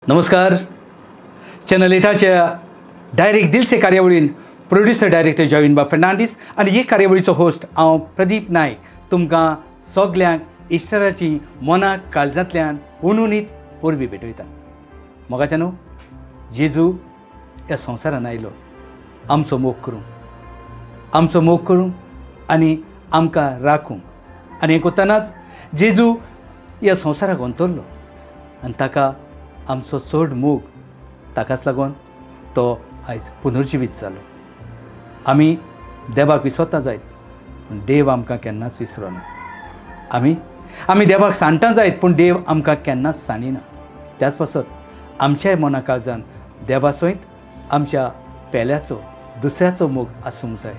नमस्कार. Channel 8च्या direct दिल से कार्यावळीन producer director जॉविन बाब फर्नांडीस आणि हे कार्यावळीचो होस्ट हांव प्रदीप नायक तुमकां सगल्यांक इश्टराची मनाक काळजांतल्यान उणुणीत परबी भेटयता. मोगाच्या न्हू, जेजू ह्या संवसारान आयलो आमचो मोग करूंक आनी आमकां राखूंक. आनी हें कोत्तानाच जेजू ह्या संवसाराक अंतरलो आनी ताका आमचो चड मोग, ताकाच लागून तो आयज पुनर्जिवीत जालो. आमी देवाक विसरता जायत पूण देव आमकां केन्नाच विसरना. आमी देवाक सांडटा जायत पूण देव आमकां केन्नाच सांडिना. त्याच पासत आमच्याय मना काळजान देवा सयत आमच्या पेल्याचो दुसऱ्याचो मोग आसूंक जाय.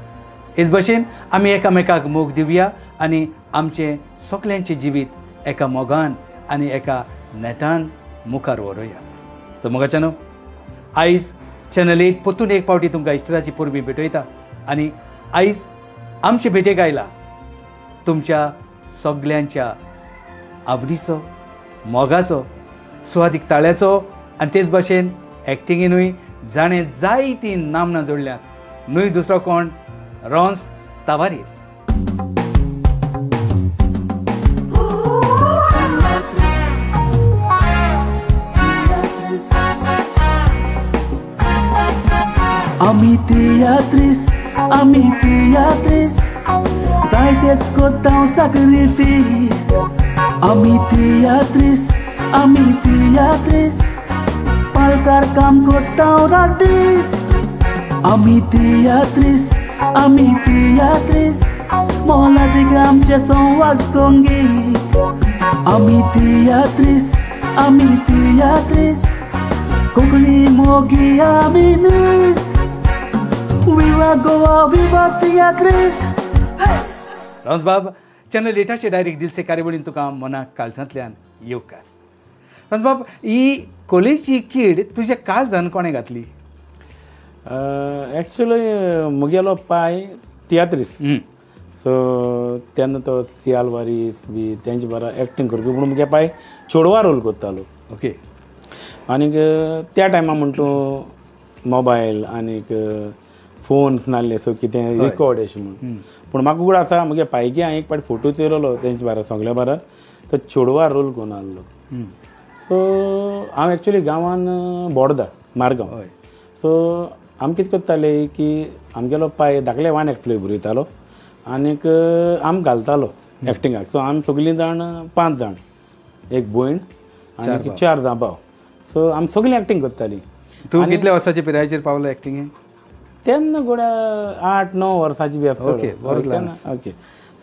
हेच भशेन आमी एकामेकाक मोग दिवया आनी आमचें सगल्यांचें जिवीत एका मोगान आनी एका नेटान मुखार व्हरोया. तर मोगाच्या न्हू, आयज चॅनल 8 परतून एक पावटी तुमकां इश्टराची परबी भेटयता आनी आयज आमचे भेटेक आयला तुमच्या सगल्यांच्या आवडीचो, मोगाचो, सुवादीक ताळ्याचो आनी तेच भशेन एक्टिंगेनूय जाणें जायतीं नामनां जोडल्यात. न्हय दुसरो कोण, Ron's तावारीस. Ami teatris, zaites kotão sacrifício. Ami teatris, palcar cam kotão radis. Ami teatris, mola de gram che son wag songit. Ami teatris, kokli mogi aminis. विवा तियात्रीस. रॉन्स बाब, चॅनल 8च्या डायरेक्ट दिल से कार्यावळीन तुका मनाक काळजांतल्यान येवकार. रॉन्स बाब, ही कॉलेजची कीड तुज्या काळजान कोणें घातली? एक्चुअली मुगेलो पाय तियात्रीस, सो तेन्ना तो सियाल वारीस बी तेंचे बरा एक्टींग करपी पूण मुगे पाय चेडवा रोल करतालो. ओके. आनीक त्या टायमा म्हणटू मोबायल आनीक फोन्स नासले, सो कितें रिकॉर्ड अशें म्हूण. पूण म्हाका उगड आसा मुगे पायकी हांवें एक पाटी फोटो चोयलो तेंचे बारा सगल्या बारा, तो चेडवा रोल करून आहलो. सो हांव एक्चुअली गांवान बोडदा मारगांव. सो आमी कितें करताले की आमगेलो पाय धाकले वान एकलो बरयतालो आनीक आमी घालतालो एक्टिंगाक. सो आमी सगळीं जाण 5 जाण, एक भयण आनीक 4 जाण भाव. सो आमी सगळीं एक्टींग करतालीं. तूं कितल्या वर्साच्या पिरायेचेर पावलो एक्टिंगेक? तेन्ना घोड्या 8-9 वर्साची बी आसता. ओके.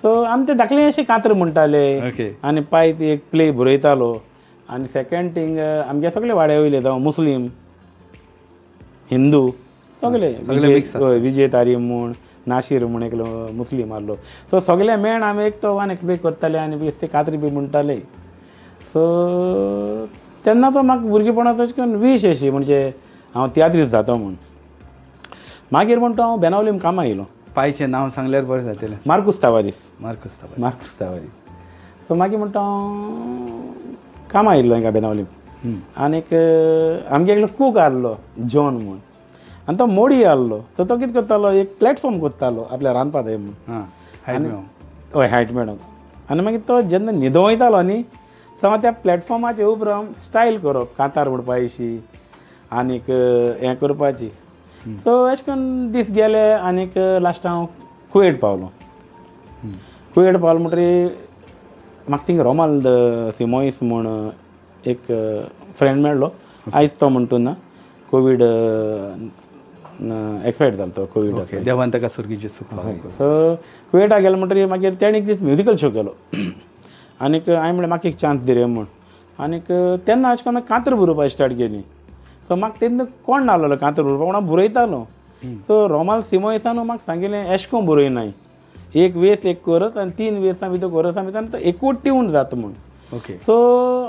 सो आमी ते धाकले अशें कातर म्हणटाले आनी पाय ती एक प्ले बरयतालो. आनी सेकंड थिंग आमगे सगळे वाड्या वयले जावं मुस्लीम, हिंदू सगळे, विजय तारीम म्हूण, नाशीर म्हूण एकलो मुस्लीम आहलो. सो सगळे मेळून आमी एक तो वन एक बी करताले आनी ते कात्री बी म्हणटाले. सो तेन्ना तो म्हाका भुरगेपणांत अशें करून वीश अशी म्हणजे हांव तियात्रीस जाता म्हूण. मागीर म्हणटा हांव बेनावलीम कामां येयलो. पायचें नांव सांगल्यार बरें जातलें. मार्कुस तावारीस. सो मागीर म्हणटा हांव कामां येयल्लो हिंगा बेनावलीम. आनीक आमगे एकलो कूक आहलो जॉन म्हूण, आनी तो मोडी आहलो. तो कितें करतालो, एक प्लॅटफॉर्म करतालो आपल्या रांदपा जाय म्हूण. हय, हायट मॅडम. आनी मागीर तो जेन्ना न्हिदो वयतालो न्ही, तो त्या प्लॅटफॉर्माचे उपरांत स्टायल करप, कांतार म्हणपाची आनीक हें करपाची. सो अशें करून दीस गेले आनीक लास्ट हांव कुवेट पावलो. कुवेट पावलो म्हणटरी म्हाका थिंगा रोमाल्द सिमोईस म्हूण एक फ्रेंड मेळ्ळो. आयज तो म्हणटा ना कोवीड एक्सपायर्ड जालो तो कोविडाक. देवान ताका सुर्गीची सुख. सो कुवेटाक गेलो म्हणटरी मागीर तेणें एक दीस म्युजिकल शो केलो आनीक हांवें म्हणलें म्हाका एक चान्स दी रे म्हूण. आनीक तेन्ना अशें करून कांतर बरोवपाक स्टार्ट केली. सो म्हाका तेन्ना कोण नासलो कांतर बरोवपाक, पूण हांव बरयतालो. सो रोमाल सिमोयसान म्हाका सांगिल्लें अशें करून बरयनाय, एक वेस एक कोरस आनी 3 वेर्सां भितर कोरसां भितर तो एकूच ट्यून जाता म्हूण. ओके. सो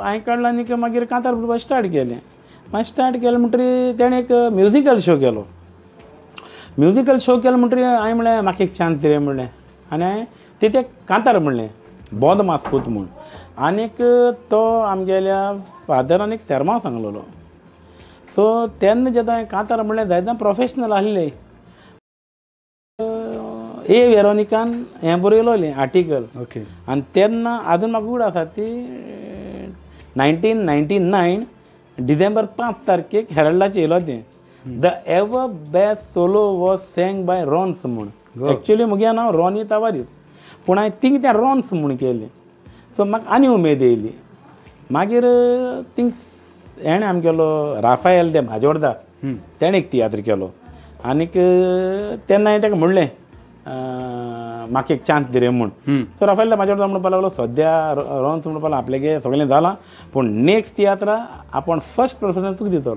हांवें काडलो आनीक मागीर कांतार बरोवपाक स्टार्ट केलें. मागीर स्टार्ट केलें म्हणटरी तेणें एक म्युजिकल शो केलो. म्हणटरी हांवें म्हणलें म्हाका एक चान्स दी रे म्हणलें आनी हांवें ते कांतार म्हणलें बोंद मास पूत म्हूण. आनीक तो आमगेल्या फादरान एक सेर्मांव सांगलेलो सो तेन्ना जेन्ना हांवें कांतार म्हणलें जायत प्रोफेशनल आहले ए वेरोनिकान हें बरयलोलें आर्टिकल ओके आनी तेन्ना आजून म्हाका उगड आसा ती 1999 डिसेंबर 5 तारखेक हेरल्डाचेर येयलो तें the ever best solo was सँग बाय रॉन्स म्हूण एक्चुली म्हगे नांव रॉनी तावारीस पूण हांवें थिंग तें रॉन्स म्हूण केलें सो म्हाका आनी उमेद येयली मागीर थिंग हेणें आमी केलो राफायल ते म्हाजोर्दा तेणें एक तियात्र केलो आनीक तेन्ना हांवें ताका म्हणलें म्हाका एक चान्स दी रे म्हूण सो राफायल ते म्हाजोर्दा म्हणपाक लागलो सद्या रॉन्स म्हणपाक लागलो आपल्यागे सगळें जालां पूण नेक्स्ट तियात्रा आपूण फर्स्ट प्रेफरन्स तुका दितलो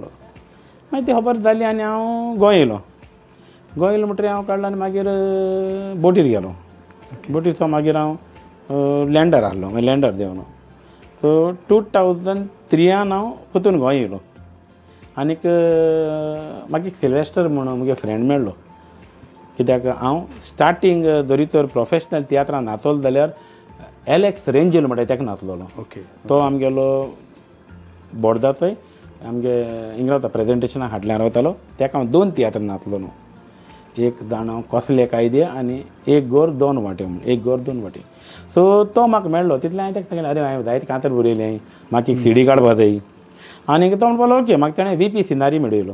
मागीर ती खबर जाली आनी हांव गोंय येयलो म्हणटरी हांव काडलो आनी मागीर बोटीर गेलो बोटीचो मागीर हांव लँडर आहलो मागीर लँडर देंवलो सो 2003 हांव परतून गोंय येयलो आनीक म्हाका एक सिल्वेस्टर म्हणून म्हगे फ्रेंड मेळ्ळो कित्याक हांव स्टार्टींग जरी तर प्रोफेशनल तियात्रां नाचलो जाल्यार एलेक्स रेंजल म्हणटा ताका नाचलोलो ओके तो आमगेलो बोर्डा थंय आमगे हिंग रावता प्रेजेंटेशनाक हाटल्यार रावतालो ताका हांव 2 तियात्र नाचलोलो एक दाणो कसले कायदे आनी एक गोर 2 वाटे म्हूण एक गोर 2 वाटे सो तो म्हाका मेळ्ळो तितलें हांवें ताका सांगलें अरे हांवें जायते कांतर बरयलें म्हाका एक सीडी काडपा जाय आनी तो म्हणपाक लागलो ओके म्हाका ताणें VP सिनारी मेळयलो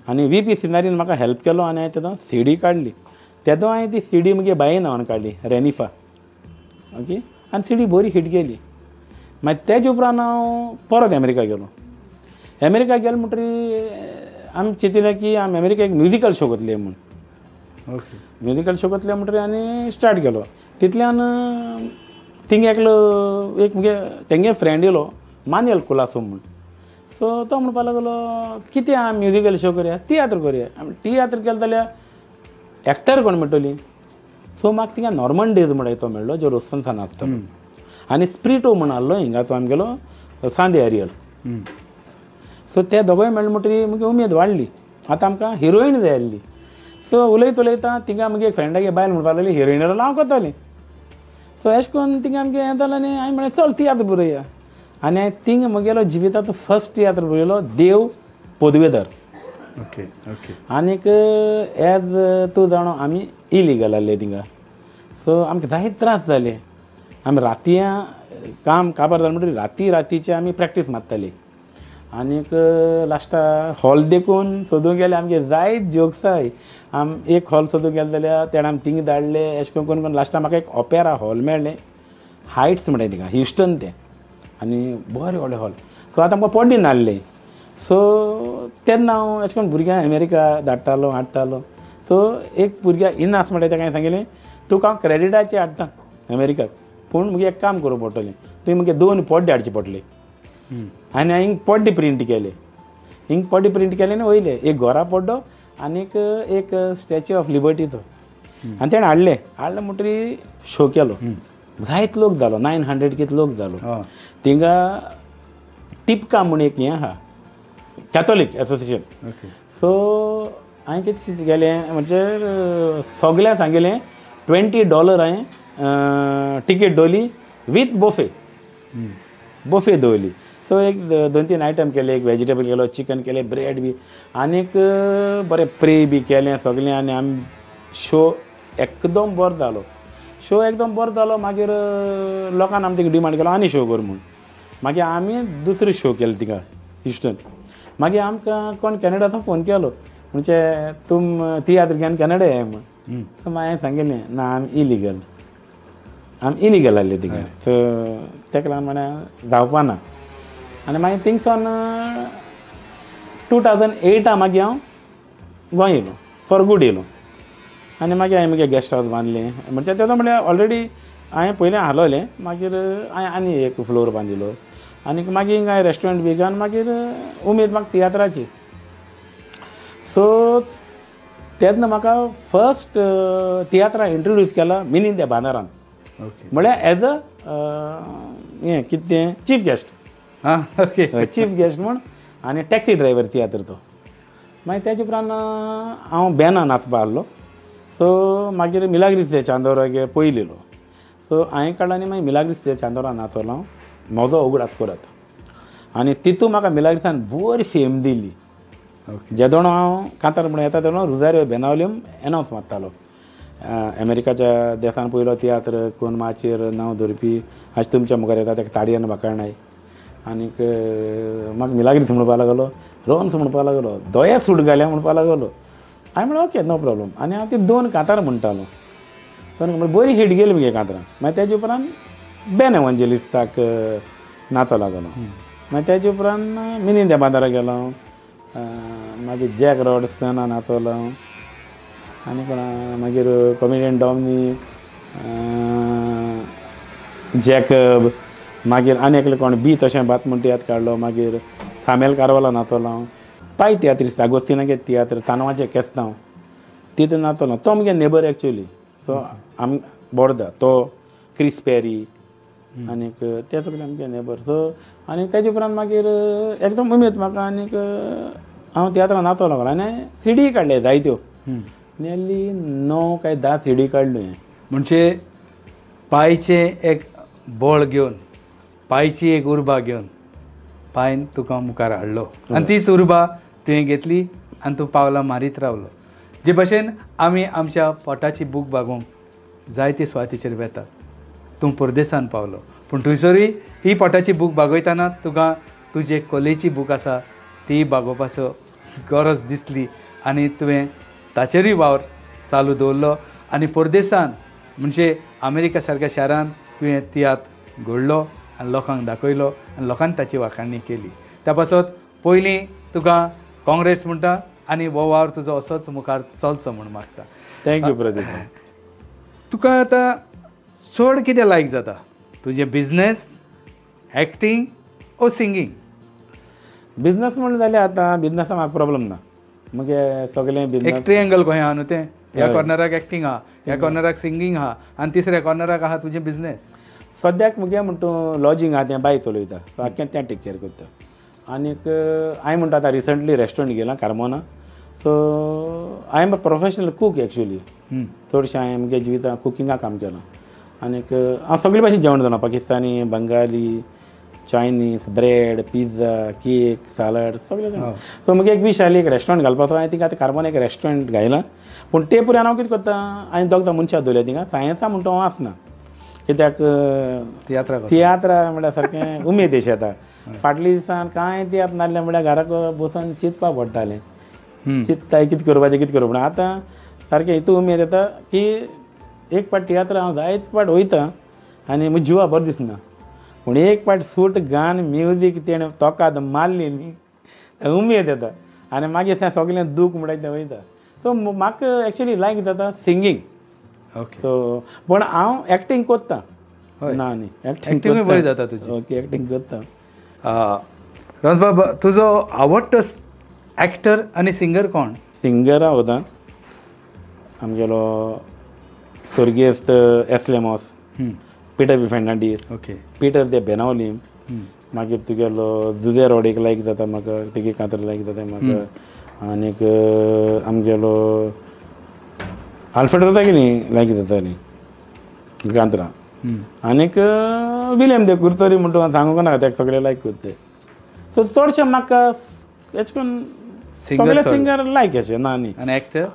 आनी VP सिनारीन म्हाका हेल्प केलो आनी हांवें तेदो सीडी काडली तेदो हांवें ती सीडी म्हगे बाये नांवान काडली रेनिफा ओके आनी सीडी बरी हिट गेली मागीर तेजे उपरांत हांव परत अमेरिका गेलो म्हणटरी आमी चिंतिलें की आमी अमेरिका एक म्युजिकल शो करतले म्हूण ओके म्युजिकल शो करतले म्हणटरी आनी स्टार्ट केलो तितल्यान थिंग एकलो एक मुगे तेंगे फ्रेंड येयलो मानियल कुलासो म्हूण सो तो म्हणपाक लागलो कितें आमी म्युजिकल शो करया तियात्र करया आमी तियात्र केलो जाल्यार एक्टर कोण मेळटली सो म्हाका थिंगा नॉर्मन डेज म्हणटा तो मेळ्ळो जो रोस्पन्सान आसतालो आनी स्प्रिटो म्हूण आहलो हिंगाचो आमगेलो सांडे एरियल सो ते दोगूय मेळ्ळे म्हणटरी म्हजी उमेद वाडली आतां आमकां हिरोईन जाय आसली सो उलयता थिंगा म्हगे एक फ्रेंडागे बायल म्हणपाक लागली हिरोईनर हांव करतलें सो अशें करून थिंगा आमगे हें जालें आनी हांवें म्हणलें चल तियात्र बरया आनी हांवें थिंग म्हगेलो जिविताचो फर्स्ट तियात्र बरयलो देव पोदवेदर ओके ओके आनीक एज तूं जाणो आमी इलिगल आहले थिंगा सो आमकां जायत त्रास जाले आमी रातयां काम काबार जालें म्हणटरी रातीचे आमी प्रॅक्टीस मारताली आनीक लास्टा हॉल देखून सोदूंक गेले आमगे जायत जोक्स आहाय एक हॉल सोदूंक गेले जाल्यार तेणें आमी थिंग धाडले अशें करून लास्टा म्हाका एक ऑपेरा हॉल मेळ्ळें हायट्स म्हणटाय थिंगा ह्युस्टन तें आनी बरें व्हडलें हॉल सो आतां आमकां पड्डी नासलें सो तेन्ना हांव अशें करून भुरग्यांक अमेरिका धाडटालो हाडटालो सो एक भुरग्याक इनास म्हणटा ताका हांवें सांगलें तुका हांव क्रेडिटाचेर हाडटा अमेरिकाक पूण मुगे एक काम करूं पडटलें तुवें मुगे 2 पड्डे हाडचे पडटले आनी हांवें पड्डे प्रिंट केले पड्डे प्रिंट केले आनी वयले एक गोरा पड्डो आनीक एक स्टॅच्यू ऑफ लिबर्टीचो आनी तेणें हाडले म्हणटरी शो केलो जायत लोक जालो 900 कितें लोक जालो थिंगा टिपका म्हूण एक हें आहा कॅथोलीक एसोसिएशन सो हांवें कितें केलें म्हणजे सगळ्यांक सांगिल्लें $20 हांवें टिकेट दवरली वीथ बोफे दवरली सो एक 2-3 आयटम केले एक वेजिटेबल केलो चिकन केलें ब्रेड बी आनीक बरें प्रे बी केलें सगळें आनी आमी शो एकदम बरो जालो मागीर लोकांनी आमी थिंगा डिमांड केलो आनी शो कर म्हूण मागीर आमी दुसरो शो केलो थिंगा ह्युस्टन मागीर आमकां कोण कॅनडाचो फोन केलो म्हणजे तुम तियात्र घेवन कॅनडा ये म्हूण सो हांवें सांगिल्लें ना आमी इलिगल आहले थिंगा सो तेका लागून म्हळ्यार जावपा ना आनी मागीर थिंगसान 2008 मागीर हांव गोंय येयलो फॉर गूड येयलो आनी मागीर हांवें म्हगे गेस्ट हावस बांदलें म्हणजे तेजो म्हळ्यार ऑलरेडी हांवें पयलें हालोलें मागीर हांवें आनी एक फ्लोर बांदिलो आनीक मागीर हिंगा हांवें रेस्टॉरंट बी घालून मागीर उमेद म्हाका तियात्राची सो तेन्ना म्हाका फर्स्ट तियात्रा इंट्रोड्यूस केला मिनीन त्या बांदारान म्हळ्यार एज अ हें कितें तें chief guest okay chief guest म्हूण आनी टॅक्सी ड्रायव्हर तियात्र तो मागीर तेजे उपरांत हांव बेना नाचपा आहलो सो मागीर मिलाग्रीस ते चांदोरागे पयलेलो सो हांवें काडलो आनी मागीर मिलाग्रीस ते चांदोरा नाचलो हांव म्हजो उगडास करत आनी तितून म्हाका मिलाग्रिसान बरी फेम दिली जे दोन हांव कांतार म्हणून येता तेन्ना रुजारियो बेनावलीम एनावन्स मारतालो अमेरिकाच्या देशान पयलो तियात्र कोण माचेर नांव धरपी आज तुमच्या मुखार येता ताका ताडयेन बाकळनाय आनीक म्हाका मिलाग्रीस म्हणपा लागलो रोन्स म्हणपा लागलो दोया सूट घाल्या म्हणपा लागलो हांवें म्हणलें ओके नो प्रॉब्लम आनी हांव ती 2 कांतार म्हणटालो पण बरी हिट गेली मगे कांतारां मागीर तेजे उपरांत बेन एवंजेलिस्टाक नातो लागलो मागीर तेजे उपरांत मिनी दे बांदारा गेलो मागीर जॅक रॉडस्टना नाचलो आनी कोण मागीर कॉमेडियन डॉमिनीक जॅकब मागीर आनी एकले कोण बी तशें बात म्हणटा याद काडलो मागीर सामेल कारवाला नाचलो पाय तियात्रिस्ट आगोस्तिनागे तियात्र तानवाचें केस्तांव तितून नाचलो तो मगे नेबर एक्चुली सो आम बोर्दा तो क्रिस पेरी आनीक ते सगळे आमगे नेबर सो आनी तेजे उपरांत मागीर एकदम उमेद म्हाका आनीक हांव तियात्रान नाचो लागलो आनी सीडी काडले जायत्यो नियरली 9 काय 10 सीडी काडल्यो म्हणजे पांयचे एक बोळ घेवन पांयची एक उर्बा घेवन पांयन तुका मुखार हाडलो आनी तीच उर्बा तुवें घेतली आनी तूं पावलां मारीत रावलो जे भशेन आमी आमच्या पोटाची बूक भागोवंक जायते सुवातेचेर वेतात तूं परदेसान पावलो पूण थंयसरूय ही पोटाची बूक भागयतना तुका तुजे कलेची बूक आसा ती भागोवपाचो गरज दिसली आनी तुवें ताचेरूय वावर चालू दवरलो आनी परदेसान म्हणजे अमेरिका सारक्या शारांत तुवें तियात्र घडलो आनी लोकांक दाखयलो आनी लोकांनी ताची वाखाणणी केली त्या पासत पयलीं तुका काँग्रेस म्हणटा आनी हो वावर तुजो असोच मुखार चलचो म्हूण मागता थँक्यू प्रदीप तुका आतां चड कितें लायक जाता तुजें बिजनेस एक्टींग ओ सिंगींग बिजनस म्हणलें जाल्यार आतां बिजनसा म्हाका प्रॉब्लम ना मगे सगळें बिजनस एक ट्रिएंगल खंय आहा न्हू तें ह्या कॉर्नराक एक्टींग आहा ह्या कॉर्नराक सिंगींग आहा आनी तिसऱ्या कॉर्नराक आहा तुजें बिजनेस सद्याक मुगे म्हणटा लॉजींग आहा तें बाय चलयता सो आख्खें तें टेक केअर करता आनीक हांवें म्हणटा आतां रिसंटली रेस्टॉरंट गेलां Carmona so I am a professional cook actually चडशें हांवें म्हगे जिवितांत कुकिंगाक काम केलां आनीक हांव सगळे भाशेन जेवण जाणा Pakistani Bengali Chinese bread pizza cake salad सगळें जाणा सो मुगे एक विश आयली एक रेस्टॉरंट घालपाचो हांवें तिका आतां कार्मोना एक रेस्टॉरंट घायलां पूण ते पुरान हांव कितें करता हांवें दोग मनशां दवरल्या तिका सायन्सा म्हणटा हांव आसना कित्याक तियात्रा म्हळ्यार सारकें उमेद अशी येता फाटल्या दिसान कांय तियात्र नासलें म्हळ्यार घराक बसून चिंतपाक पडटालें चिंतताय कितें करपाचें कितें करप म्हणून आतां सारकें हितू उमेद येता की एक पाट तियात्र हांव जायत पाट वयता आनी म्हज्या जिवा बरें दिसना पूण एक पाट सूट गान म्युजीक तेणें तोकाद मारली न्ही उमेद येता आनी मागीर तें सगळें दूख म्हणटा तें वयता सो म्हाका एक्चुली लायक जाता सिंगींग ओके सो पूण हांव एक्टींग कोत्ता ना न्ही एक्टींग बरी जाता तुजी ओके एक्टींग करता राजबाब तुजो आवडटो एक्टर आनी सिंगर कोण सिंगर हांव आमगेलो स्वर्गीयस्त एस्लेमॉस पीटर बी फेर्नांडीस ओके पीटर दे बेनावलीम मागीर तुगेलो जुजे रोडीक लायक जाता म्हाका तिगे कांतर लायक जाता म्हाका आनीक आमगेलो आल्फ्रेड जाता की न्ही लायक जाता न्ही कांतरां आनीक विलियम दे कुर्तोरी म्हणटा सांगूंक नाका तेका सगळे लायक करता सो चडशे म्हाका हेच करून सगळे सिंगर लायक अशें ना न्ही आनी एक्टर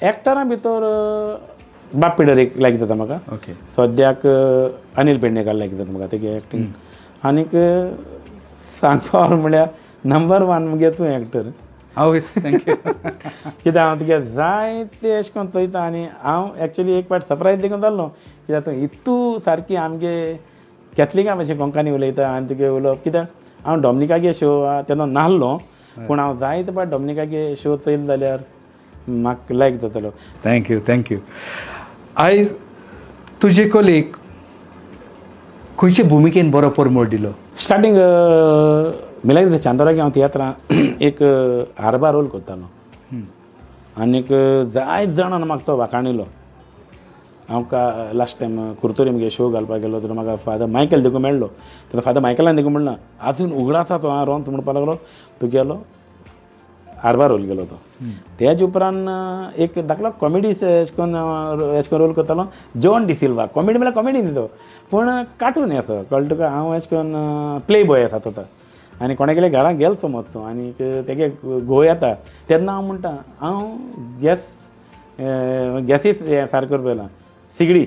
एक्टरां भितर बाप पिडर एक लायक जाता म्हाका ओके सद्याक अनिल पेडणेकार लायक जाता म्हाका तेगे एक्टींग आनीक सांगपा म्हळ्यार नंबर 1 मुगे तूं एक्टर आवयस थँक्यू कित्याक हांव तुगे जायते अशें करून चोयता आनी हांव एक्चुली एक पाट सरप्रायज देखून जाल्लो कित्याक तूं इतू सारकी आमगे कॅथलिकां भशेन कोंकणी उलयता आनी तुगे उलोवप कित्याक हांव डॉमिनिकागे शो तेन्ना नाहलो पूण हांव जायते पाट डॉमिनिकागे शो चोयलो जाल्यार म्हाका लायक जातालो थँक्यू आयज तुजे कलेक खंयचे भुमिकेन बरो परमोड दिलो स्टार्टींग मिलाग्रीस चांदोराक हांव तियात्रां एक आरबा रोल करतालो आनीक जायत जाणांनी म्हाका तो वाखाणिलो हांव लास्ट टायम कुर्तोरी म्हगे शो घालपाक गेलो तर म्हाका फादर मायकल देखून मेळ्ळो तर फादर मायकलान देखून म्हणला आजून उगडा आसा तो हांव रोन्स म्हणपाक लागलो तुगेलो आरबा रोल गेलो तो तेज उपरांत एक दाखलो कॉमेडी एश कोन्न रोल करतालो जॉन डिसिल्वा कॉमेडी म्हळ्यार कॉमेडी न्ही तो पूण कार्टून असो कळ्ळें तुका हांव एश कोन्न प्ले बॉय आसा तो आनी कोणागेल्या घराक गेलो समज तूं आनीक तेगे घोव येता तेन्ना हांव म्हणटा हांव गॅसीस सारको करपयलां सिगडी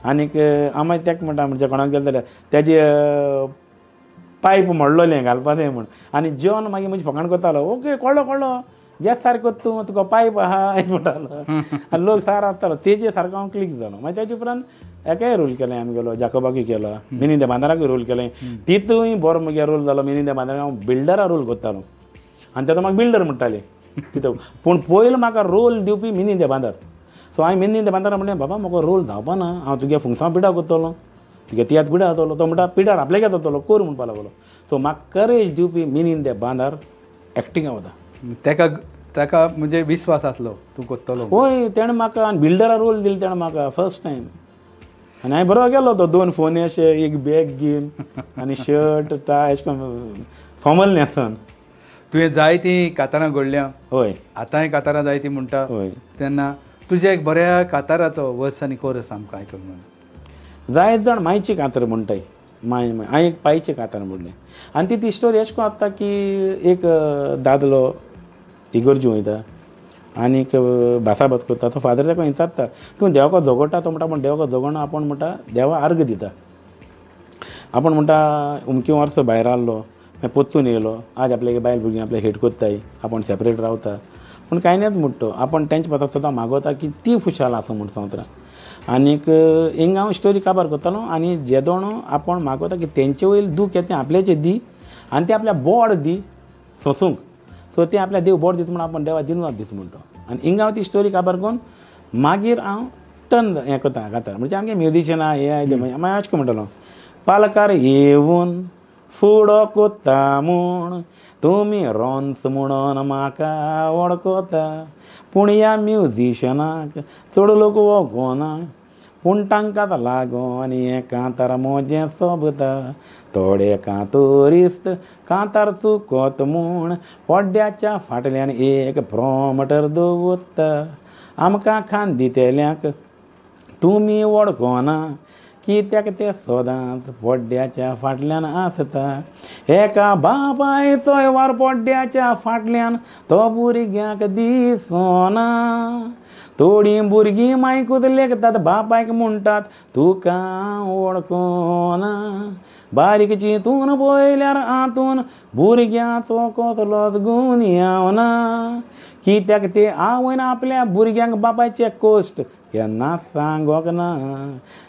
आनीक हांव मागीर तेका म्हणटा म्हणजे कोणाक गेलो जाल्यार तेजे पायप मोडलोलें घालपाचें म्हण आनी जेवण मागीर म्हजी फकाण करतालो ओके कळ्ळो गॅस सारको तूं तुका पायप आहा म्हणटालो आनी लोक सार आसतालो तेजे सारको हांव क्लिक जालो मागीर तेजे उपरांत एकाय रोल केलें आमी गेलो जाकोबाकूय केलो मिनी बांदाराकूय रोल केलें तितूय बरो म्हगे रोल जालो मिनी बांदाराक हांव बिल्डरा रोल करतालो आनी तेन्ना म्हाका बिल्डर म्हणटाले तितून पूण पयलो म्हाका रोल दिवपी मिनी बांदार सो हांवें मिनी बांदारा म्हणलें बाबा म्हाका रोल धांवपा ना हांव तुगे फुंगसां पिडाव करतलो तुगे तियात्र पिडाव जातलो तो म्हणटा पिडार आपल्याक येतलो कोर म्हणपा लागलो सो म्हाका करेज दिवपी मिनी बांदार एक्टिंगा वता ताका म्हणजे विश्वास आसलो तूं करतलो होय तेणें म्हाका आनी बिल्डरा रोल दिलो तेणें म्हाका फर्स्ट टायम आनी हांवें बरो गेलो तो 2 फोन अशे एक बॅग घेवन आनी शर्ट टाय अशें करून फॉर्मल न्हेसोन तुवें जायतीं कातारां घडल्या होय आतांय कातारां जायतीं म्हणटा होय तेन्ना तुज्या एक बऱ्या काताराचो वर्स आनी कोरस आमकां आयकूंक मेळ्ळा जायत जाण मायची कातर म्हणटाय हांवें एक पांयचें कातर म्हणलें आनी ती स्टोरी अशें करून आसता की एक दादलो इगर्जी वयता आनीक भासाभास करता तो फादर ताका विचारता तूं देवाको झगडटा तो म्हणटा पूण देवाको झगडना आपूण म्हणटा देवा अर्घ दिता आपूण म्हणटा उमकी वर्स भायर आहलो मागीर पोत्तून येयलो आज आपल्या बायल भुरगीं आपल्या हेट कोत्ताय आपूण सेपरेट रावता पूण कांय नाच म्हणटा आपूण तेंचे पासून सदां मागोता की ती खुशाल आसा म्हूण संवसारान आनीक हिंगा हांव स्टोरी काबार करतालो आनी जेदोण आपूण मागोता की तेंचे वयर दूख येता तें आपल्याचें दी आनी तें आपल्या बोड दी सोसूंक सो तें आपल्या देव बोड दिता म्हण आपूण देवा दिनूच दिता म्हणटा आनी हिंगा हांव ती स्टोरी काबार करून मागीर हांव टर्न हें करता गाता म्हणजे आमगे म्युजिशनां हें मागीर अशें म्हणटालो पालकार येवन फुडो कोत्ता म्हूण तुमी रोन्स म्हणून म्हाका वळखता पूण ह्या म्युजिशनाक चड लोक वळखना पूण तांकांच लागून हें कांतार मोजें सोबता थोडे कांतोरिस्त कांतार चुकोत म्हूण पड्ड्याच्या फाटल्यान एक प्रोमटर दवरता आमकां खांदितेल्यांक तुमी वळखना कित्याक ते सदांच पड्ड्याच्या फाटल्यान आसता एका बापायचो वार पड्ड्याच्या फाटल्यान तो भुरग्याक दिसना थोडीं भुरगीं मायकूच लेखतात बापायक म्हणटात तुका वळखना बारीक चिंतून पळयल्यार हातून भुरग्याचो कसलोच गुण येवना कित्याक ते आवयन आपल्या भुरग्यांक बापायचे कोश्ट केन्ना सांगोक ना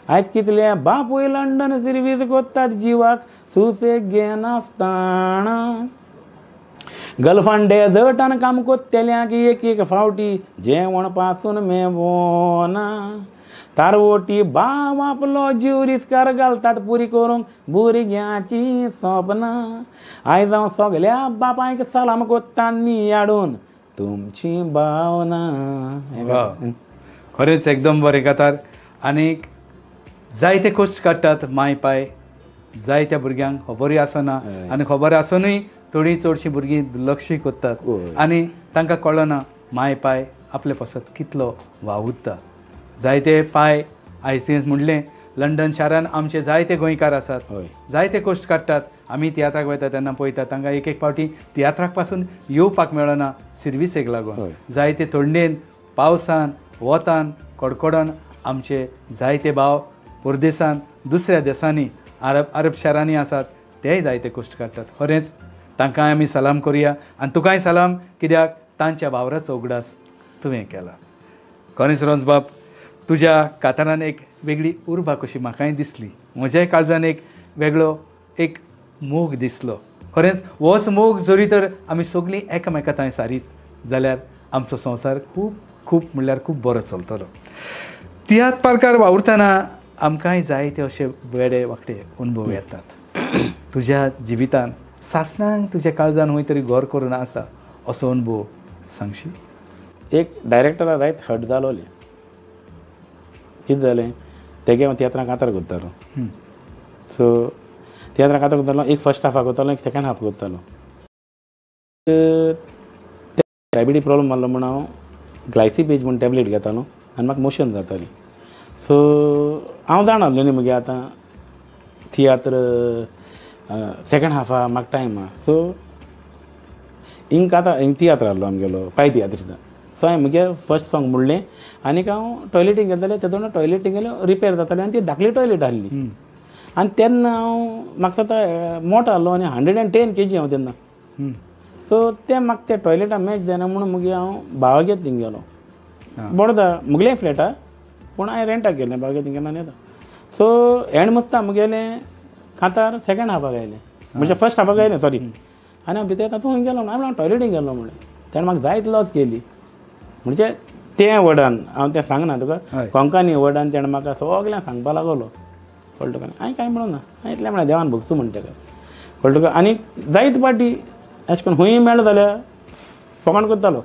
आयज कितले बापूय लंडन सर्वीस कोत्तात जिवाक सुसेग घेनासतना गल्फान डेजर्टान काम कोत्तेल्यांक एक फावटी जेवण पासून मेवना तारवटी बाव आपलो जीव रिस्कार घालतात पुरी करूंक भुरग्याची सपनां आयज हांव सगल्या बापायक सलाम कोत्ता न्ही हाडून तुमची भावना खरेंच एकदम बरें कातार आनीक जायते कश्ट काडटात माय पाय जायत्या भुरग्यांक खबरूय आसना आनी खबर आसुनूय थोडीं चडशीं भुरगीं दुर्लक्षय करतात आनी तांकां कळना माय पाय आपल्या पासत कितलो वावुरता जायते पाय आयसीएस म्हणलें लंडन शारान आमचे जायते गोंयकार आसात जायते कश्ट काडटात आमी तियात्राक वयता तेन्ना पळयता तांकां एक फावटी तियात्राक पासून येवपाक मेळना सर्विसेक लागून जायते थंडेन पावसान वतान कडकडोन आमचे जायते भाव परदेसान दुसऱ्या देशांनी अरब शारांनी आसात तेय जायते कश्ट काडटात खरेंच तांकां आमी सलाम करुया आनी तुकांय सलाम कित्याक तांच्या वावराचो उगडास तुवें केला खरेंच रोंज बाब तुज्या कातारान एक वेगळी उर्बा कशी म्हाकाय दिसली म्हज्याय काळजान एक वेगळो एक मोग दिसलो खरेंच होच मोग जरी तर आमी सगळीं एकामेका थंय सारीत जाल्यार आमचो संवसार खूब खूब म्हणल्यार खूब बरो चलतलो तियात्र पारकार वावुरतना आमकांय जायते अशे वेडे वाकडे अनुभव येतात तुज्या जिवितान सासणांक तुज्या काळजान खंय तरी घर करून आसा असो अनुभव सांगशी एक डायरेक्टरा जायत हट जालोलें कितें जालें तेगे हांव तियात्रांक कातार करतालो सो तियात्रांक कातार करतालो एक फर्स्ट हाफाक करतालो एक सेकंड हाफ करतालो डायबिटीज प्रॉब्लम जाल्लो म्हूण हांव ग्लायसिपेज म्हूण टॅबलेट घेतालो आनी म्हाका मोशन जाताली सो हांव जाणासलें न्ही मगे आतां तियात्र सेकंड हाफा म्हाका टायम आहा सो हिंग आतां हिंग तियात्र आहलो आमगेलो पाय तियात्रीचो सो हांवें म्हगे फर्स्ट सॉंग म्हणलें आनीक हांव टॉयलेटीक गेलें तेदोन टॉयलेटीक गेलें रिपेर जातालें आनी ती धाकली टॉयलेट आहली आनी तेन्ना हांव म्हाका आतां मोठो आहलो आनी 110 kg हांव तेन्ना सो तें म्हाका त्या टॉयलेटाक मॅच जायना म्हणून मगे हांव भावागेर थिंग गेलो बोडदा मुगलें फ्लॅट आहा पूण हांवें रेंटाक गेलें भावागेर थिंग आनी येता सो एंड मस्ता मुगेलें कांतार सेकंड हाफाक आयलें म्हणजे फर्स्ट हाफाक आयलें सॉरी आनी हांव भितर येता तूं खंय गेलो हांव टॉयलेटीक गेलो म्हणलें तेणें म्हाका जायत लॉस केली म्हणजे तें वर्डान हांव तें सांगना तुका कोंकणी वर्डान तेणें म्हाका सगळ्यांक सांगपा लागलो कळ्ळें तुका हांवें कांय म्हणूं ना हांवें इतलें म्हणलें देवान भोगचो म्हणटा तेका कळ्ळें तुका आनी जायत पाटी अशें करून खंय मेळ्ळो जाल्यार फकाण करतालो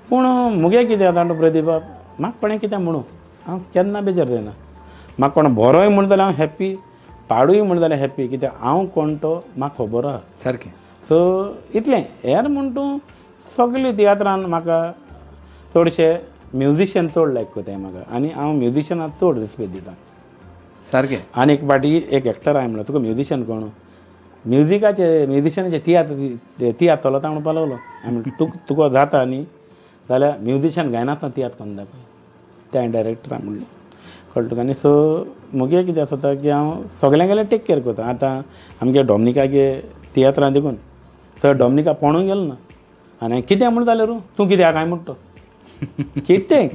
पूण मुगे कितें आतां प्रतिभा म्हाका कोणें कितें म्हणूं हांव केन्ना बेजार जायना म्हाका कोण बरोय म्हण जाल्यार हांव हॅप्पी पाडूय म्हण जाल्यार हॅप्पी कित्याक हांव कोण तो म्हाका खबर आहा सारकें सो इतलें हेर म्हण तूं सगळे तियात्रान म्हाका चडशे म्युजिशियन चड लायक कोताय म्हाका आनी हांव म्युजिशियनाक चड रिस्पेक्ट दिता सारकें आनी एक फाटी एक एक्टर हांवें म्हणलो तुका म्युजिशियन कोण म्युजिकाचे म्युजिशियनाचे तियात्र चलता म्हणपा लागलो हांवें तुका जाता न्ही जाल्यार म्युजिशियन गायनाचो तियात्र करून दाखय त्या डायरेक्टर हांवें म्हणलें कळ्ळें तुका आनी सो मुगे कितें आसता की हांव सगळ्यांगेलें टेक केअर करता आतां आमगे डॉमिनिकागे तियात्रां देखून सर डॉमिनिका पळोवंक गेलो ना आनी हांवें कितें म्हण जाल्यार तूं कित्याक काय म्हणटा कितें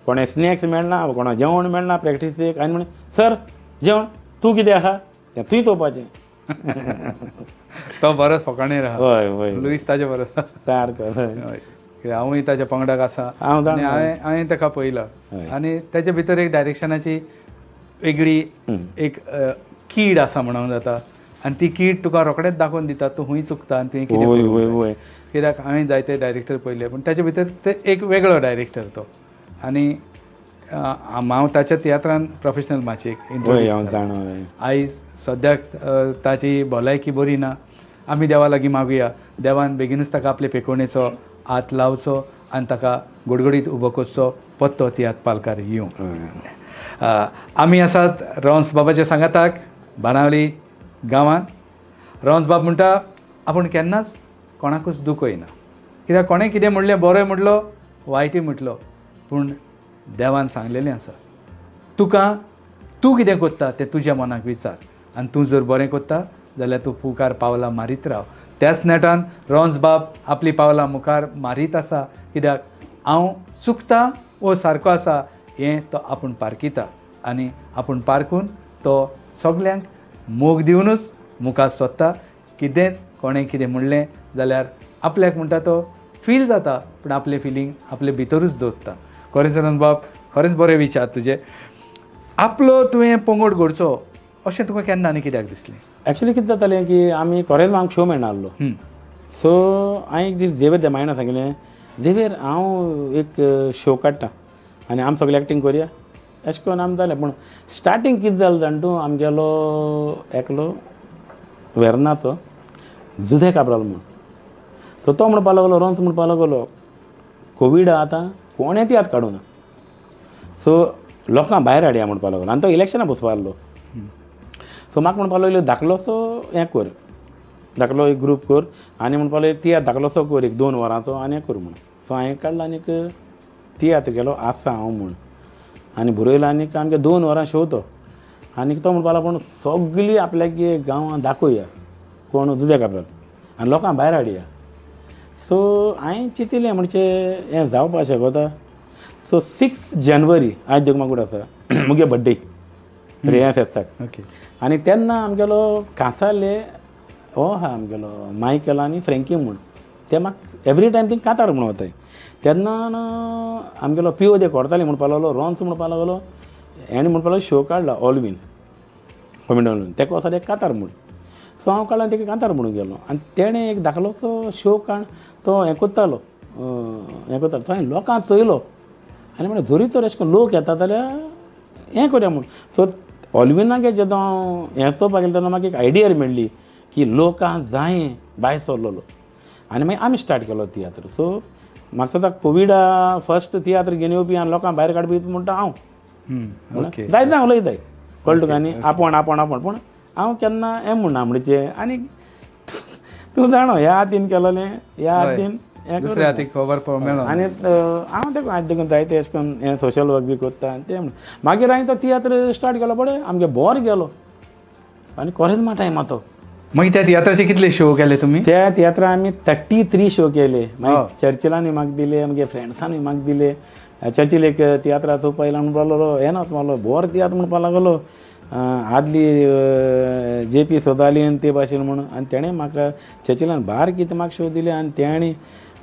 कोणें स्नॅक्स मेळना कोणा जेवण मेळना प्रॅक्टीसेक आनी म्हणे सर जेवण तूं कितें आहा तें तुवें चोवपाचें तो बरोच फकाणेर आहा हय हय लुईस ताजे बरो सारको हय हय हांवूय ताच्या पंगडाक आसा हांव आनी हांवें ताका पळयला आनी तेच्या भितर एक डायरेक्शनाची वेगळी एक कीड आसा म्हणूंक जाता आनी ती कीड तुका रोखडेंच दाखोवन दिता तूं खंय चुकता आनी तुवें कितें करूंक कित्याक हांवें जायते डायरेक्टर पळयले पूण ताचे भितर ते एक वेगळो डायरेक्टर तो आनी हांव ताच्या तियात्रान प्रोफेशनल माचयेक आयज सद्याक ताची भलायकी बरी ना आमी देवा लागीं मागुया देवान बेगीनूच ताका आपले पेकोणेचो हात लावचो आनी ताका गडगडीत उबो करचो पत्तो तियात पालकार येवं आमी आसात रॉन्स बाबाच्या सांगाताक बाणावली गांवांत रॉन्स बाब म्हणटा आपूण केन्नाच कोणाकूच दुखयना कित्याक कोणें कितें म्हणलें बरें म्हणलो वायटूय म्हटलो पूण देवान सांगलेलें आसा तुका तूं कितें कोत्ता तें तुज्या मनाक विचार आनी तूं जर बरें कोत्ता जाल्यार तूं मुखार पावलां मारीत राव त्याच नेटान रॉन्स बाब आपली पावलां मुखार मारीत आसा कित्याक हांव चुकता वो सारको आसा हें तो आपूण पारकिता आनी आपूण पारकून तो सगल्यांक मोग दिवनूच मुखार सोदता कितेंच कोणें कितें म्हणलें जाल्यार आपल्याक म्हणटा तो फील जाता पूण आपलें फिलींग आपले भितरूच दवरता खरेंच रॉन्स बाब खरेंच बरें विचार तुजे आपलो तुवें पंगड घडचो अशें तुका केन्ना आनी कित्याक दिसलें एक्चुली कितें जातालें की आमी खरेंच आमकां शो मेळना आसलो सो हांवें एक दीस झेवेर देमायना सांगलें झेवेर हांव एक शो काडटा आनी आमी सगळे एक्टींग करया अशें करून आमी जालें पूण स्टार्टींग कितें जालें जाण तूं आमगेलो एकलो वेर्नाचो जुझे काब्राल म्हूण सो तो म्हणपा लागलो रॉन्स म्हणपा लागलो कोवीड आतां कोणें ती आतां काडूना सो लोकांक भायर हाडया म्हणपा लागलो आनी तो इलेक्शना बसपा लागलो सो म्हाका म्हणपा लागलो धाकलोसो हें कर धाकलो एक ग्रूप कर आनी म्हणपा लागलो ती धाकलोसो कर एक 2 वरांचो आनी हें कर म्हूण सो हांवें काडलो आनीक तियात्र गेलो आसा हांव म्हूण आनी बरयलो आनीक आमगे 2 वरां शो तो आनीक तो म्हणपा लागलो पूण सगळीं आपल्याक गांवांत दाखोवया कोण जुझे काब्राल आनी लोकांक भायर हाडया सो हांवें चिंतिल्लें म्हणजे हें जावपा शकता सो 6 जानेवारी आज जगमागूड आसा मुगे बड्डे रेया फेस्ताक ओके आनी तेन्ना आमगेलो कांसाले हो आहा आमगेलो मायकल आनी फ्रँकी म्हूण ते म्हाका एवरी टायम थिंग कांतार म्हणून वताय तेन्ना आमगेलो पिओ दे कोरताली म्हणपा लागलो रॉन्स म्हणपा लागलो हेणें म्हणपा लागलो शो काडला ऑलवीन कॉमेडीन तेका वचत एक कांतार म्हूण सो हांव काडला तेका कांतार म्हणून गेलो आनी तेणें एक धाकलोसो शो काण तो हें कोत्तालो तो हांवें लोकांक चोयलो आनी म्हणलें जोरी तर अशें करून लोक येता जाल्यार हें करया म्हूण सो ऑलविनाक जेदो हांव हें चोवपाक गेलो तेन्ना म्हाका एक आयडिया मेळ्ळी की लोकांक जायें भायर सरलोलो आनी मागीर आमी स्टार्ट केलो तियात्र सो म्हाका सुद्दां कोविडा फर्स्ट तियात्र घेवन येवपी आनी लोकांक भायर काडपी म्हणटा हांव जायत ना उलयताय कळ्ळें तुका न्ही आपूण पूण हांव केन्ना हें म्हणना म्हणचे आनी तूं जाणो ह्या हातीन केलोलें ह्या हातीन हें दुसऱ्या हातीक खबर मेळो आनी हांव तेका आज देखून जायते अशें करून हें सोशल वर्क बी करता आनी ते मागीर हांवें तो तियात्र स्टार्ट केलो बरें आमगे बोर गेलो आनी कोरेजमा टायमा तो मागीर त्या तियात्राचे कितले शो केले तुमी त्या तियात्रा आमी 33 शो केले मागीर चर्चिलांनी म्हाका दिले आमगे फ्रेंड्सांनी म्हाका दिले चर्चिल एक तियात्रा तो पयला म्हणपाक लागलो हें ना मारलो बोर तियात्र म्हणपाक लागलो आदली JP सोदालीन ते भाशेन म्हणून आनी तेणें म्हाका चर्चिलान भायर कितें म्हाका शो दिले आनी तेणी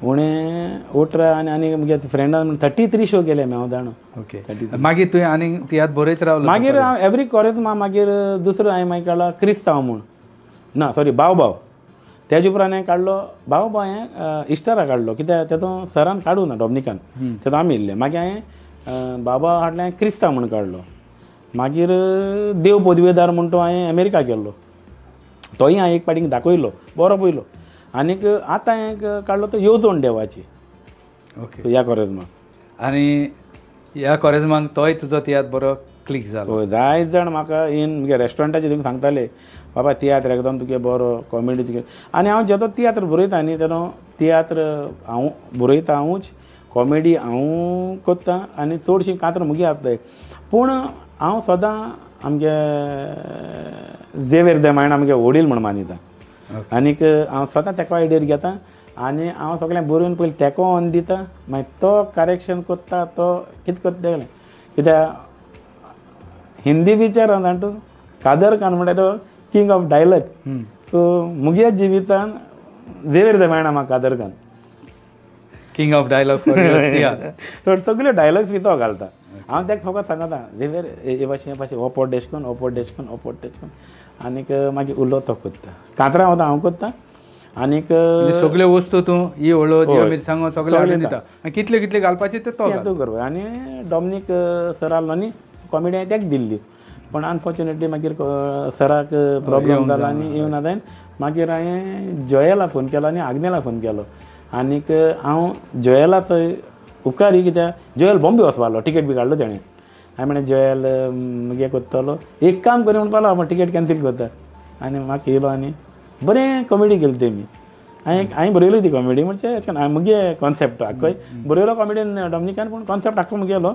उणें उठरा आनी म्हगे फ्रेंडान 33 शो केले हांव जाणो ओके मागीर तुवें आनी तियात्र बरयत रावलो मागीर हांव एवरी कोरेजमा मागीर दुसरो हांवें मागीर काडलो क्रिस्तांव म्हूण ना सॉरी बाव तेजे उपरांत हांवें काडलो बाव हें इस्टरा काडलो कित्याक तेतून सरान काडूं ना डॉमिनिकान तेतून आमी येयल्ले मागीर हांवें बाबा हाडलें क्रिस्तांव म्हूण काडलो मागीर देव पदवेदार म्हूण तो हांवें अमेरिका गेल्लो तोय हांवें एक पाटीक दाखयलो बरो पयलो आनीक आतां हांवें काडलो तो येवजण देवाची ओके ह्या कोरेजमाक आनी ह्या कोरेजमाक तोय तुजो तियात्र बरो क्लिक जालो हय जायत जाण म्हाका इन म्हगे रेस्टॉरंटाचे देखून सांगताले बाबा तियात्र एकदम तुगे बरो कॉमेडी तुगे आनी हांव जेदो तियात्र बरयता न्ही तेदो तियात्र हांव बरयता हांवूच कॉमेडी हांव करता आनी चडशीं कांतर मुगे आसताय पूण हांव सदां आमगे झेवियर देमायण आमगे वडील म्हण मानिता आनीक हांव सदां तेका आयडियर घेता आनी हांव सगळें बरोवन पयलीं तेको ऑन दिता मागीर तो करेक्शन करता तो कितें करता तेगलें कित्याक हिंदी पिक्चर जाण तूं कादर खान म्हणटा तो किंग ऑफ डायलॉग सो मुगे जिवितान झेवियर देमायण म्हाका Kader Khan king of dialogue तो सगळे डायलॉग्स बी तो घालता हांव तेका फकत सांगता झेवियर हे भाशेन हो पोट डेश कोन हो पोट डेश कोन हो पोट डेश कोन आनीक मागीर उलो तो करता कांतरां वता हांव करता आनीक सगळ्यो वस्तू तूं ही हळद ह्यो मिरसांगो सगळें हाडून दिता कितले कितले घालपाचे ते तो करपा आनी डॉमिनीक सर आहलो न्ही कॉमेडी हांवें तेका दिल्ली पण अनफॉर्च्युनेटली मागीर सराक प्रॉब्लम जालो आनी येवना जायन मागीर हांवें जोयेला फोन केलो आनी आग्नेला फोन केलो आनीक हांव जोयेला थंय उपकारी कित्याक जोयल बॉम्बे वचपालो टिकेट बी काडलो तेणें हांवें म्हणलें जोयल मुगे करतलो एक काम करी म्हणपाक लागलो टिकेट कॅन्सील करता आनी म्हाका येयलो आनी बरें कॉमेडी केली तेमी हांवें बरयली ती कॉमेडी म्हणजे अशें करून मुगे कॉन्सेप्ट आख्खोय बरयलो कॉमेडीन डॉमिनिकान पूण कॉन्सेप्ट आख्खो मुगेलो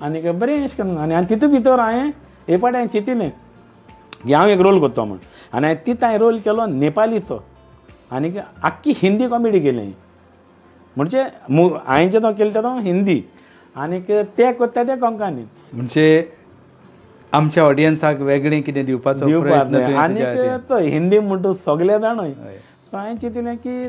आनीक बरें अशें करून आनी तितून भितर हांवें हे पाटी हांवें चिंतिल्लें की हांव एक रोल करता म्हूण आनी हांवें तित हांवें रोल केलो नेपालीचो आनीक आख्खी हिंदी कॉमेडी केली म्हणजे हांवें जे तो केलो तो हिंदी आनीक ते करता ते कोंकणी म्हणजे आमच्या ऑडियन्साक वेगळें कितें दिवपाचो आनीक तो हिंदी म्हणटा सगळे जाणय सो हांवें चिंतिल्लें की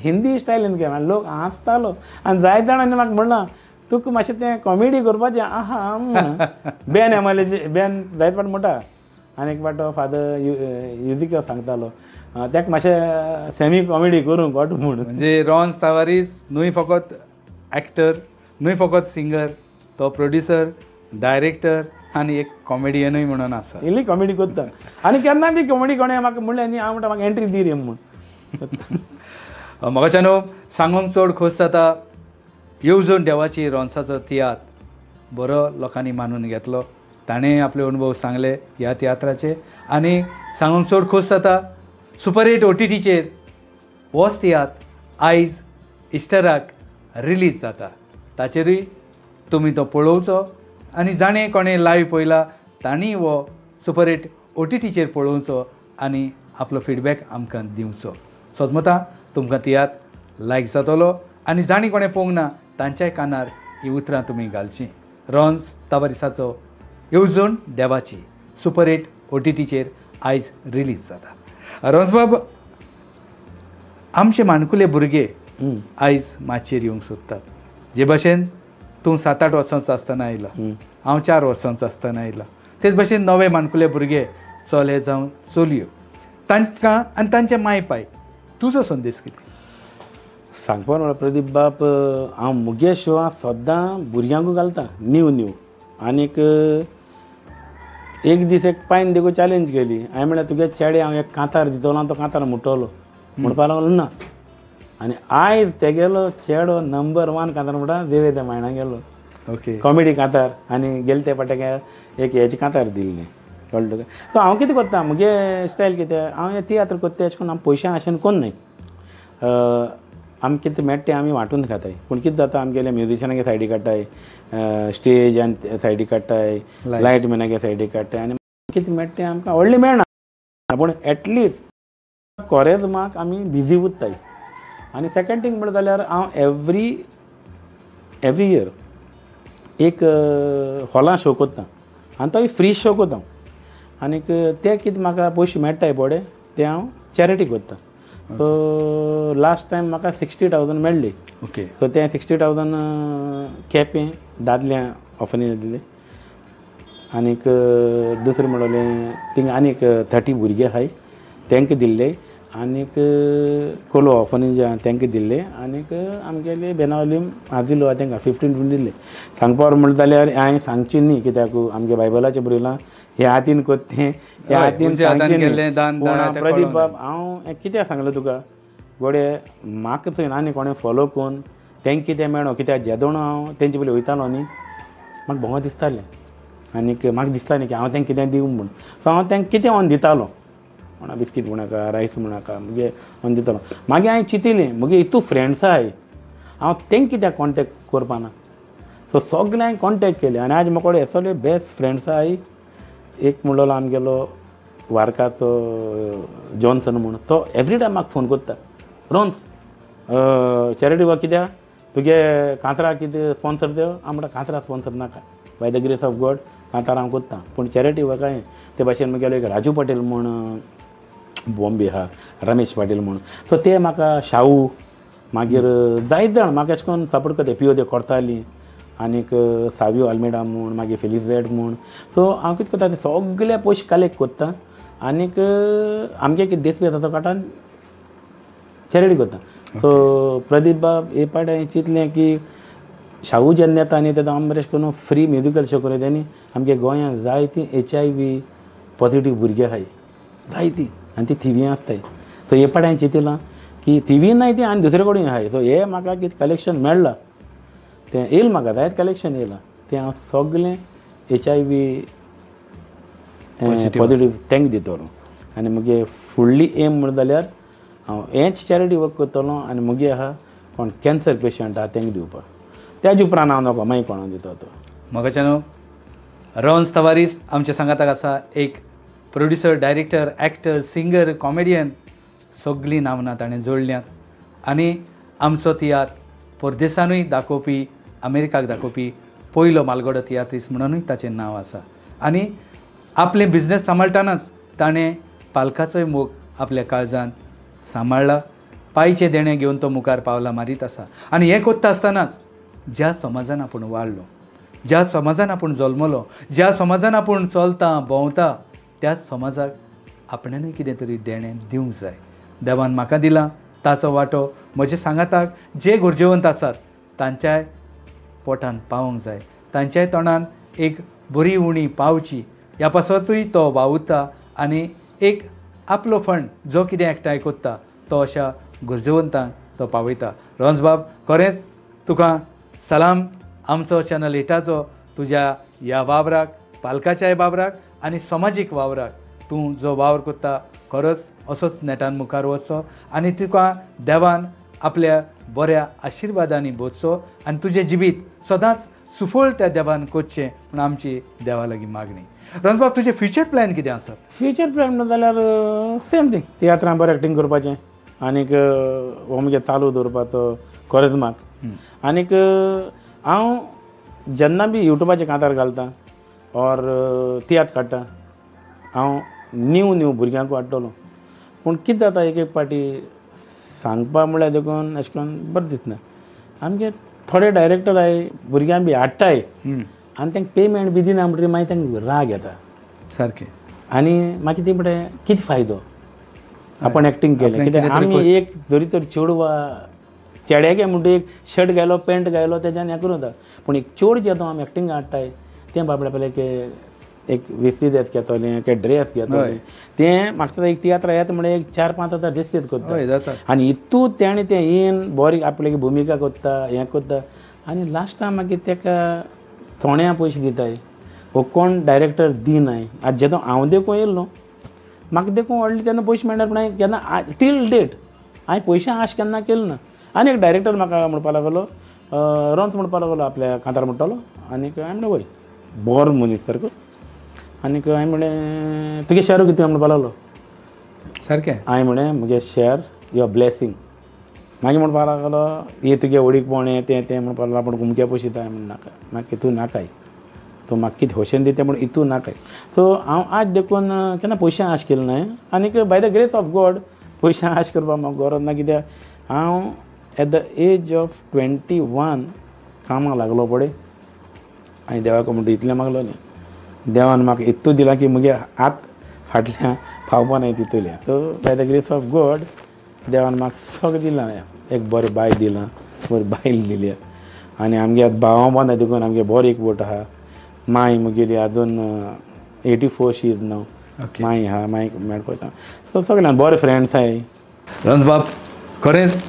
हिंदी स्टायलीन केला लोक हांसतालो आनी जायत जाणांनी म्हाका म्हणलां तुका मातशें तें कॉमेडी करपाचें आहा म्हण बेन एमालेजी बेन जायत फावट म्हणटा आनी एक फावट फादर युजिका सांगतालो तेका मातशें सेमी कॉमेडी करूंक गोट म्हूण म्हणजे रॉन्स तावारीस न्हय फकत एक्टर न्हय फकत सिंगर तो प्रोड्युसर डायरेक्टर आनी एक कॉमेडियनूय म्हणून आसा इल्ली कॉमेडी करता आनी केन्ना बी कॉमेडी कोणें म्हाका म्हणलें न्ही हांव म्हणटा म्हाका एंट्री दी रे म्हूण म्हाका न्हू सांगूंक चड खोस जाता येवजण देवाची रॉन्साचो तियात्र बरो लोकांनी मानून घेतलो ताणें आपले अनुभव सांगले ह्या तियात्राचे आनी सांगूंक चड खोस जाता सुपर 8 OTTचेर होच तियात्र आयज इस्टराक रिलीज जाता ताचेरूय तुमी तो पळोवचो आनी जाणें कोणें लायव्ह पळयला तांणी हो सुपर 8 OTTचेर पळोवचो आनी आपलो फीडबॅक आमकां दिवचो सोजमता तुमकां तियात्र लायक जातलो आनी जाणीं कोणें पळोवंक ना तांच्याय कानार ही उतरां तुमी घालचीं रॉन्स तावारिसाचो येवजण देवाची सुपर 8 OTTचेर आयज रिलीज जाता रॉन्स बाब आमचे माणकुले भुरगे आयज माचयेर येवंक सोदतात जे भाशेन तूं 7-8 वर्सांचो आसतना आयला हांव 4 वर्सांचो आसतना आयला तेच भाशेन नवे माणकुले भुरगे चले जावं चलयो तांकां आनी तांचे माय पाय तुजो संदेश कितें सांगपा म्हळ्यार प्रदीप बाब हांव मुगे शोआ सद्दां भुरग्यांकूय घालता न्यू आनीक एक दीस एक पायन देखून चॅलेंज केली हांवें म्हळ्यार तुगे चेडे हांव एक कांतार दितलो आनी तो कांतार मुटलो म्हणपाक लागलो ना आनी आयज तेगेलो चेडो नंबर 1 कांतार म्हणटा झेवियर देमायणा गेलो ओके कॉमेडी कांतार आनी गेले ते फावट एक हेची कांतार दिल्ली कळ्ळें तुका. सो हांव कितें करता म्हगे स्टायल कितें हांव हें तियात्र करता अशें करून हांव पयशे आशेन कोन्न न्हय. आमी कितें मेळटा तें आमी वांटून खाताय. पूण कितें जाता आमगेले म्युजिशनागे सायडी काडटाय, स्टेज आनी सायडी काडटाय, लायट मॅनागे सायडी काडटाय आनी कितें मेळटा तें आमकां व्हडलें मेळना. पूण एटलिस्ट कोरेजमाक आमी बिजी उरताय. आनी सेकंड थींग म्हणलें जाल्यार हांव एवरी इयर एक हॉलां शो करता आनी तो फ्री शो करता. आनीक ते कितें म्हाका पयशे मेळटाय पडे ते हांव चॅरिटी करता. सो लास्ट टायम म्हाका 60,000 मेळ्ळी. ओके. सो ते 60,000 केपें दादल्या ऑफनीन दिले. आनीक दुसरें म्हणलें थिंग आनीक 30 भुरगे आहाय तांकां दिल्ले. आनीक कोलो ऑफनीन जे आहा तांकां दिल्ले. आनीक आमगेले बेनावलीम हांव दिलो तांकां 15-20 दिल्ले. सांगपाक म्हणटा जाल्यार हांवें सांगची न्ही कित्याक आमगे बायबलाचें बरयलां हे हातीन कोत्तें हे हातीन सांगचें न्ही. प्रदीप बाब हांव कित्याक सांगलें तुका गोडे म्हाका थंय आनी कोणें फॉलो करून तांकां कितें मेळो कित्याक जेदोण हांव तेंचे पयलीं वयतालो न्ही म्हाका भोंव दिसतालें. आनीक म्हाका दिसतालें की हांव तांकां कितें दिवं म्हूण. सो हांव तांकां कितें व्हरून दितालो म्हणा बिस्कीट म्हणाका रायस म्हणाका मुगे व्हरून दितालो. मागीर हांवें चिंतिलें मुगे हितू फ्रेंड्स आहाय हांव तांकां कित्याक कॉन्टेक्ट करपाना. सो सगल्यांक कॉन्टेक्ट केलें आनी आज म्हाका हे सगळे बेस्ट फ्रेंड्स आहाय. एक म्हणलो आमगेलो वारकाचो जॉन्सन म्हणून तो एवरी टायम म्हाका फोन करता रोन्स चॅरिटी वर्क कित्याक तुगे कांतरां कितें स्पॉन्सर देव. हांव म्हणटा कांतरां स्पॉन्सर नाका bye the grace of God कांतार हांव करता. पूण चॅरिटी वर्क हांवें ते भाशेन म्हगेलो एक राजू पटेल म्हूण बॉम्बे आहा रमेश पाटील म्हूण. सो ते म्हाका शाहू मागीर जायत जाण म्हाका अशें करून सपोर्ट करता. पिओ दे कोर्ताली आनीक सावियो आल्मेडा म्हूण मागीर फेलिस वेड म्हूण. सो हांव कितें करता ते सगळे पयशे कलेक्ट करता आनीक आमगे कितें देश बी येता तो काडटा चॅरिटी करता. सो प्रदीप बाब हे पाट हांवें चिंतलें की शाहू जेन्ना येता आनी तेदो आमी अशें करून फ्री म्युजिकल शो करूं तेणी आमगे गोंयांत जायतीं HIV पॉजिटीव भुरगे आहाय जायतीं आनी ती थिवीं आसताय. सो हे पाट हांवें चिंतिलां की थिवीं नाय ती आनी दुसरे कडेन आहाय. सो हे म्हाका कितें कलेक्शन मेळ्ळां तें येयलां म्हाका जायत कलेक्शन येयलां तें हांव सगळें HIV पॉजिटीव तांकां दितलो. आनी मुगे फुडली एम म्हणटा जाल्यार हांव हेंच चॅरिटी वर्क करतलो आनी मुगे आहा कोण कॅन्सर पेशंट आहा तांकां दिवपाक. त्याच उपरांत हांव नाका मागीर कोणाक दिता तो. मोगाच्यानो रोन्स तवारीस आमच्या सांगाताक आसा एक producer director actor singer comedian सगळीं नामनां ताणें जोडल्यांत. आनी आमचो तियात्र परदेसानूय दाखोवपी अमेरिकाक दाखोवपी पयलो मालगडो तियात्रीस म्हणूनय ताचें नांव आसा. आनी आपलें बिझनेस सांबाळटनाच ताणें पालकाचोय मोग आपल्या काळजांत सांबाळ्ळा. पांयचे देणे घेवन तो मुखार पावला मारीत आसा. आनी हें कोत्ता आसतनाच ज्या समाजान आपूण वाडलो, ज्या समाजान आपूण जल्मलो, ज्या समाजान आपूण चलता भोंवता त्या समाजाक आपणानूय कितें तरी देणें दिवंक जाय. देवान म्हाका दिला ताचो वांटो म्हजे सांगाताक जे गरजेवंत आसात तांच्याय पोटान पावोंक जाय. तांच्याय तोंडान एक बरी उणी पावची ह्या पासतूय तो वावुरता आनी एक आपलो फंड जो कितें एकठांय कोत्ता तो अशा गरजेवंतांक तो पावयता. रोन्स बाब खरेंच तुका सलाम आमचो चॅनल 8चो तुज्या ह्या वावराक पालकाच्याय वावराक आनी समाजीक वावराक तूं जो वावर कोत्ता खरोच असोच नेटान मुखार वचचो आनी तुका देवान आपल्या बऱ्या आशिर्वादांनी बोचचो आनी तुजें जिवीत सदांच सुफळ त्या देवान कोचचें म्हण आमची देवा लागीं मागणी. रोन्स बाब तुजे फ्युचर प्लॅन कितें आसात? फ्युचर प्लॅन म्हणटा जाल्यार सेम थींग तियात्रां बरें एक्टींग करपाचें आनीक हो मुगे चालू दवरपाचो कोरेजमाक. आनीक हांव जेन्ना बी युट्यूबाचेर कांतार घालता ऑर तियात्र काडटा हांव न्यू भुरग्यांक वाडटलो. पूण कितें जाता एक एक पाटी सांगपा म्हळ्यार देखून अशें करून बरें दिसना. आमगे थोडे डायरेक्टर आहाय भुरग्यांक बी हाडटाय आनी तांकां पेमेंट बी दिना म्हणटकीर मागीर तांकां राग येता सारकें. आनी मागीर ती म्हणटा कितें फायदो आपण एक्टींग केलें. कित्याक आमी एक जरी तर चेडवा चेड्यागे म्हणटा एक शर्ट घालो पॅन्ट घालो तेज्यान हें करूं येता. पूण एक चेड जेदो आमी एक्टींग हाडटाय तें बाबडे पयलें एक वेस्तीदेस घेतोलें के ड्रेस घेतोलें तें म्हाका एक तियात्र येता म्हणल्यार एक 4-5 हजार दिसपेत करता. आनी हितू तेणें तें येन बरी आपल्याक भुमिका करता हें करता आनी लास्टाक मागीर ताका सोण्या पयशे दिताय हो कोण डायरेक्टर दिनाय आज जेदो हांव देखून येयलो म्हाका देखून व्हडले तेन्ना पयशे मेळनात पूण हांवें केन्ना टील डेट हांवें पयशे आश केन्ना केलो ना आनी एक डायरेक्टर म्हाका म्हणपा लागलो रोन्स म्हणपा लागलो आपल्या कांतार म्हणटालो आनीक हांवें म्हणलें वय बरो मनीस सारको आनीक हांवें म्हणलें तुगे शेअर कितें म्हणपा लागलो सारकें हांवें म्हणलें म्हगे शेअर युअर ब्लेसींग मागीर म्हणपा लागलो हे तुगे ओडीकपण तें म्हणपा लागलो आपूण घुमक्या पयशे हांवें म्हणून नाका म्हाका हितू नाकाय तूं म्हाका कितें होशेन दिता म्हण हितू नाकाय सो हांव आज देखून केन्ना पयशे आश केलो ना आनीक bye the grace of God पयशे आश करपाक म्हाका गरज ना कित्याक हांव एट द एज ऑफ 21 कामाक लागलो पळय हांवें देवाक म्हणटा इतलें मागलो न्ही देवान म्हाका इतू दिला की म्हगे हात फाटल्यान फावपा नाय तितूलें so by the grace of God देवान म्हाका सगळें दिलां एक बरें बाय दिलां बरी बायल दिली आनी आमगे आतां भावां बांदा देखून आमगे बरो एकवट आहा माय म्हगेली आजून 84 शी इज नाव माय आहा माय मेळपा सो सगळ्यांक बरे फ्रेंड्स आहाय रोन्स बाब खरेंच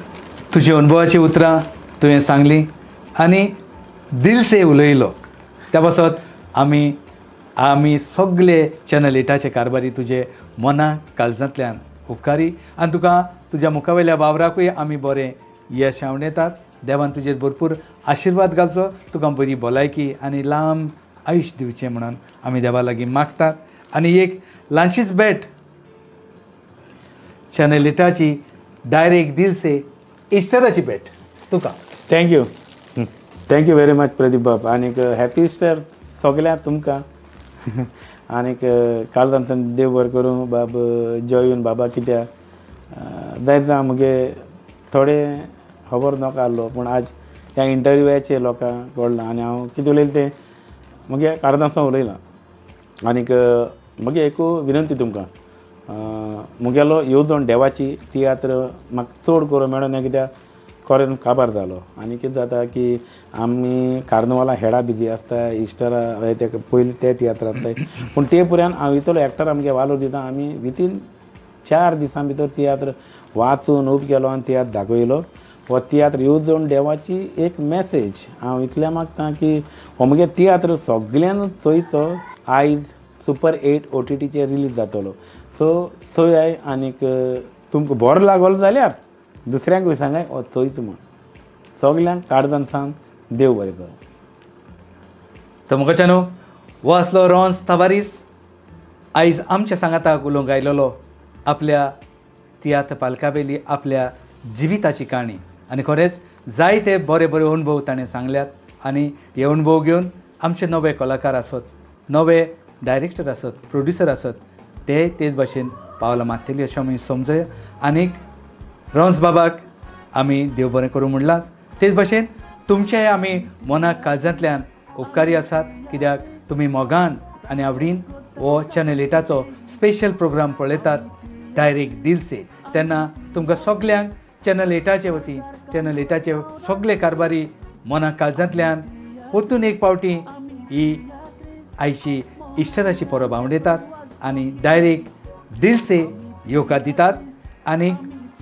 तुजी अनुभवाची उतरां तुवें सांगली आनी दिलसे उलयलो त्या पासत आमी सगळे चॅनल 8चे कारभारी तुजे मनाक काळजांतल्यान उपकारी आनी तुका तुज्या मुखावेल्या वावराकूय आमी बरें यश येतात देवान तुजेर भरपूर आशिर्वाद घालचो तुका बरी भलायकी आनी लांब आयुश्य दिवचें म्हणून आमी देवा लागीं मागतात आनी एक ल्हानशीच भेट चॅनल 8ची डायरेक्ट दिलसे इस्टराची भेट तुका थँक्यू वेरी मच प्रदीप बाब आनीक हॅपी इस्टर सगळ्यांक तुमकां आनीक काळजांतल्यान देव बरें करूं बाब जॉयून बाबा कित्याक दायजा म्हगे थोडे खबर नाका आसलो पूण आज ह्या इंटरव्यूचे लोकांक कळ्ळां आनी हांव कितें उलयलें तें म्हगे काळजांतल्यान उलयलां आनीक म्हगे एक विनंती तुमकां मुगेलो येवजण देवाची तियात्र म्हाका चड करूं मेळना कित्याक खरें काबार जालो आनी कितें जाता की आमी कार्नवाला हेडा बिजी आसता इस्टरा ते पयलीं ते तियात्र आसताय पूण ते पर्यंत हांव इतलो एक्टर आमगे वालोर दिता आमी विथीन 4 दिसां भितर तियात्र वाचून उब केलो आनी तियात्र दाखयलो हो तियात्र येवजण देवाची एक मॅसेज हांव इतलें मागतां की हो म्हगे तियात्र सगळ्यान चोयचो आयज सुपर 8 OTTचेर रिलीज जातलो सो चोय आनीक तुमकां बरो लागलो जाल्यार दुसऱ्यांकूय सांगाय हो चोयचो म्हण सगळ्यांक काळजांतल्यान देव बरें कर तो मुखाच्यानो हो आसलो रोन्स तवारीस आयज आमच्या सांगाताक उलोवंक आयलोलो आपल्या तियात्र पालकावेली आपल्या जिविताची काणी आनी खरेंच जायते बरे बरे अनुभव ताणें सांगल्यात आनी हे अनुभव घेवन आमचे नवे कलाकार आसत नवे डायरेक्टर आसत प्रोड्युसर आसत ते तेच भाशेन पावलां मारतलीं अशें आमी समजया आनीक रोन्स बाबाक आमी देव बरें करूं म्हणलांच तेच भाशेन तुमचेय आमी मनाक काळजांतल्यान उपकारी आसात कित्याक तुमी मोगान आनी आवडीन हो चॅनल 8चो स्पेशल प्रोग्राम पळयतात डायरेक्ट दिलसे तेन्ना तुमकां सगल्यांक चॅनल 8चे वतीन चॅनल 8चे सगळे कारभारी मनाक काळजांतल्यान परतून एक पावटी ही आयची इस्टराची परब आवडयतात आनी डायरेक्ट दिलसे येवकार दितात आनी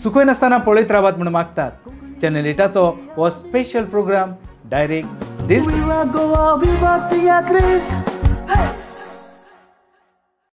सुखय नासतना पळयत रावात म्हणून मागतात चॅनल 8चो हो special programme direct दिलसे Viva Goa, viva Tia Cris.